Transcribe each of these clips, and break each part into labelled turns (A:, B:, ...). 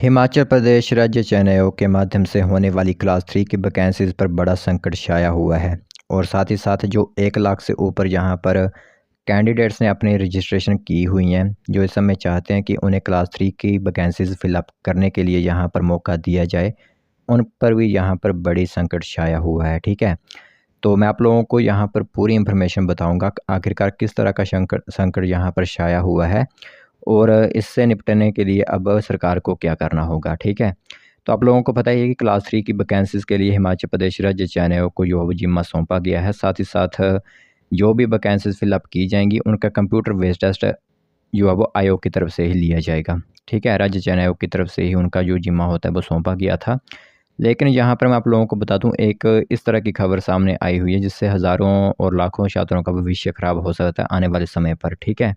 A: हिमाचल प्रदेश राज्य चयन आयोग के माध्यम से होने वाली क्लास 3 की वैकेंसीज़ पर बड़ा संकट छाया हुआ है और साथ ही साथ जो 1 लाख से ऊपर यहाँ पर कैंडिडेट्स ने अपनी रजिस्ट्रेशन की हुई हैं, जो इस समय चाहते हैं कि उन्हें क्लास 3 की वैकेंसीज़ फिलअप करने के लिए यहाँ पर मौका दिया जाए, उन पर भी यहाँ पर बड़ी संकट छाया हुआ है। ठीक है, तो मैं आप लोगों को यहाँ पर पूरी इन्फॉर्मेशन बताऊँगा आखिरकार किस तरह का संकट यहाँ पर छाया हुआ है और इससे निपटने के लिए अब सरकार को क्या करना होगा। ठीक है, तो आप लोगों को पता ही है कि क्लास 3 की वैकेंसीज़ के लिए हिमाचल प्रदेश राज्य चयन आयोग को जो जिम्मा सौंपा गया है। साथ ही साथ जो भी वैकेंसीज़ फिलअप की जाएंगी उनका कंप्यूटर बेस्ड टेस्ट जो है वो आयोग की तरफ से ही लिया जाएगा। ठीक है, राज्य चयन आयोग की तरफ से ही उनका जो जिम्मा होता है वो सौंपा गया था। लेकिन यहाँ पर मैं आप लोगों को बता दूं, एक इस तरह की खबर सामने आई हुई है जिससे हज़ारों और लाखों छात्रों का भविष्य खराब हो सकता है आने वाले समय पर। ठीक है,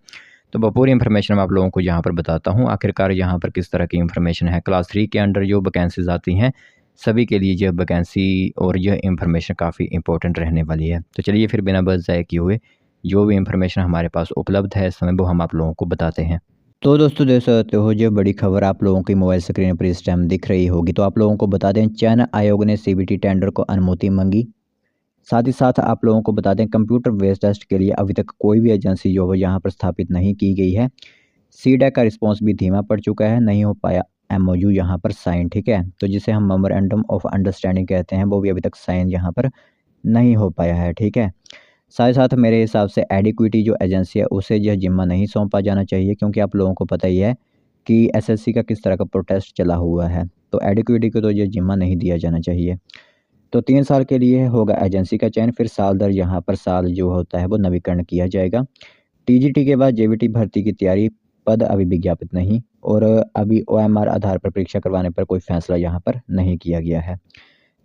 A: तो वो पूरी इन्फॉर्मेशन मैं आप लोगों को यहाँ पर बताता हूँ आखिरकार यहाँ पर किस तरह की इन्फॉर्मेशन है। क्लास 3 के अंडर जो वैकेंसीज आती हैं सभी के लिए यह वैकेंसी और यह इन्फॉर्मेशन काफ़ी इंपॉर्टेंट रहने वाली है। तो चलिए फिर बिना बस ज़ाय किए हुए जो भी इन्फॉर्मेशन हमारे पास उपलब्ध है इस समय वो हम आप लोगों को बताते हैं। तो दोस्तों देख सकते हो जो बड़ी खबर आप लोगों की मोबाइल स्क्रीन पर इस टाइम दिख रही होगी, तो आप लोगों को बता दें चयन आयोग ने सीबीटी टेंडर को अनुमति मांगी। साथ ही साथ आप लोगों को बता दें कंप्यूटर बेस्ड टेस्ट के लिए अभी तक कोई भी एजेंसी जो है यहाँ पर स्थापित नहीं की गई है। सीडैक का रिस्पांस भी धीमा पड़ चुका है, नहीं हो पाया एमओयू यहाँ पर साइन। ठीक है, तो जिसे हम मेमोरेंडम ऑफ अंडरस्टैंडिंग कहते हैं वो भी अभी तक साइन यहाँ पर नहीं हो पाया है। ठीक है, साथ ही साथ मेरे हिसाब से एडिक्विटी जो एजेंसी है उसे यह जिम्मा नहीं सौंपा जाना चाहिए, क्योंकि आप लोगों को पता ही है कि एसएससी का किस तरह का प्रोटेस्ट चला हुआ है। तो एडिक्विटी को तो यह जिम्मा नहीं दिया जाना चाहिए। तो 3 साल के लिए होगा एजेंसी का चयन, फिर साल दर यहाँ पर साल जो होता है वो नवीकरण किया जाएगा। टीजीटी के बाद जेवीटी भर्ती की तैयारी, पद अभी विज्ञापित नहीं और अभी ओएमआर आधार पर परीक्षा करवाने पर कोई फैसला यहाँ पर नहीं किया गया है।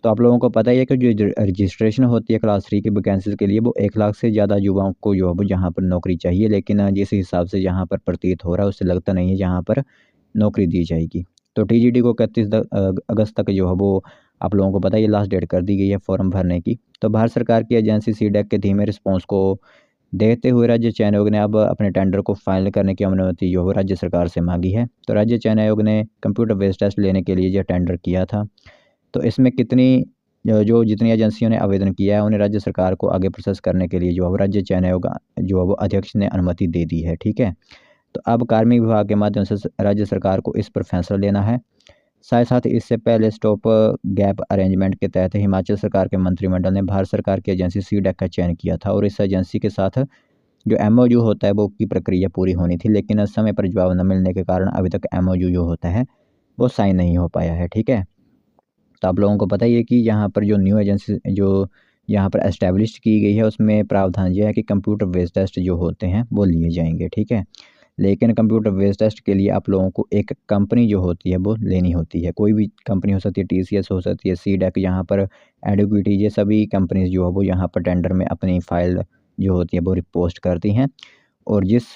A: तो आप लोगों को पता ही है कि जो रजिस्ट्रेशन होती है क्लास 3 की वैकेंसीज के लिए वो 1 लाख से ज़्यादा युवाओं को जो है वो यहाँ पर नौकरी चाहिए, लेकिन जिस हिसाब से यहाँ पर प्रतीत हो रहा है उससे लगता नहीं है यहाँ पर नौकरी दी जाएगी। तो टीजीटी को 31 अगस्त तक जो है वो आप लोगों को पता है ये लास्ट डेट कर दी गई है फॉर्म भरने की। तो भारत सरकार की एजेंसी सीडैक के धीमे रिस्पॉन्स को देखते हुए राज्य चयन आयोग ने अब अपने टेंडर को फाइनल करने की अनुमति जो है राज्य सरकार से मांगी है। तो राज्य चयन आयोग ने कंप्यूटर बेस्ड टेस्ट लेने के लिए यह टेंडर किया था। तो इसमें जितनी एजेंसियों ने आवेदन किया है उन्हें राज्य सरकार को आगे प्रोसेस करने के लिए जो है वो राज्य चयन आयोग जो है वो अध्यक्ष ने अनुमति दे दी है। ठीक है, तो अब कार्मिक विभाग के माध्यम से राज्य सरकार को इस पर फैसला लेना है। साथ ही साथ इससे पहले स्टॉप गैप अरेंजमेंट के तहत हिमाचल सरकार के मंत्रिमंडल ने भारत सरकार की एजेंसी सीडैक का चयन किया था और इस एजेंसी के साथ जो एमओयू होता है वो की प्रक्रिया पूरी होनी थी, लेकिन समय पर जवाब न मिलने के कारण अभी तक एमओयू जो होता है वो साइन नहीं हो पाया है। ठीक है, तो आप लोगों को पता ही है कि यहाँ पर जो न्यू एजेंसी जो यहाँ पर एस्टेब्लिश की गई है उसमें प्रावधान यह है कि कंप्यूटर बेस्ड टेस्ट जो होते हैं वो लिए जाएंगे। ठीक है, लेकिन कंप्यूटर बेस्ड टेस्ट के लिए आप लोगों को एक कंपनी जो होती है वो लेनी होती है। कोई भी कंपनी हो सकती है, टीसीएस हो सकती है, सीडैक, यहाँ पर एडिक्विटी, ये सभी कंपनीज जो है वो यहाँ पर टेंडर में अपनी फाइल जो होती है वो रिपोस्ट करती हैं और जिस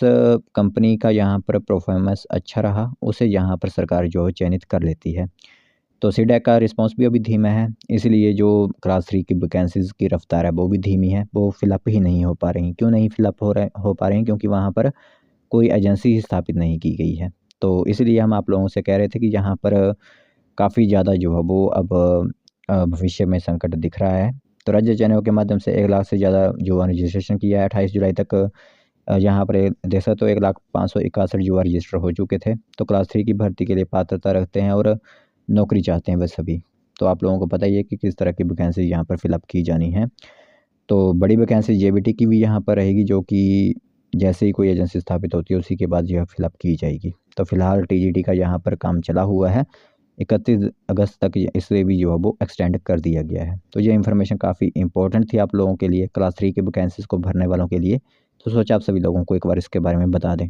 A: कंपनी का यहाँ पर परफॉर्मेंस अच्छा रहा उसे यहाँ पर सरकार जो है चयनित कर लेती है। तो सीडैक का रिस्पांस भी अभी धीमा है, इसलिए जो क्लास 3 की वैकेंसीज़ की रफ्तार है वो भी धीमी है, वो फिलअप ही नहीं हो पा रही। क्यों नहीं फिलअप हो पा रही? क्योंकि वहाँ पर कोई एजेंसी ही स्थापित नहीं की गई है। तो इसलिए हम आप लोगों से कह रहे थे कि यहाँ पर काफ़ी ज़्यादा जो है वो अब भविष्य में संकट दिख रहा है। तो राज्य चयन आयोग के माध्यम से 1 लाख से ज़्यादा युवा रजिस्ट्रेशन किया है। 28 जुलाई तक यहाँ पर जैसा तो 1,05,61 युवा रजिस्टर हो चुके थे। तो क्लास 3 की भर्ती के लिए पात्रता रखते हैं और नौकरी चाहते हैं वह सभी। तो आप लोगों को पता ही है कि किस तरह की वैकेंसी यहाँ पर फिलअप की जानी है। तो बड़ी वैकेंसी जेबीटी की भी यहाँ पर रहेगी, जो कि जैसे ही कोई एजेंसी स्थापित होती है उसी के बाद यह फिलअप की जाएगी। तो फिलहाल टीजीटी का यहाँ पर काम चला हुआ है, 31 अगस्त तक इसे भी जो है वो एक्सटेंड कर दिया गया है। तो ये इन्फॉर्मेशन काफ़ी इंपॉर्टेंट थी आप लोगों के लिए, क्लास 3 की वैकेंसीज़ को भरने वालों के लिए। तो सोचा आप सभी लोगों को एक बार इसके बारे में बता दें।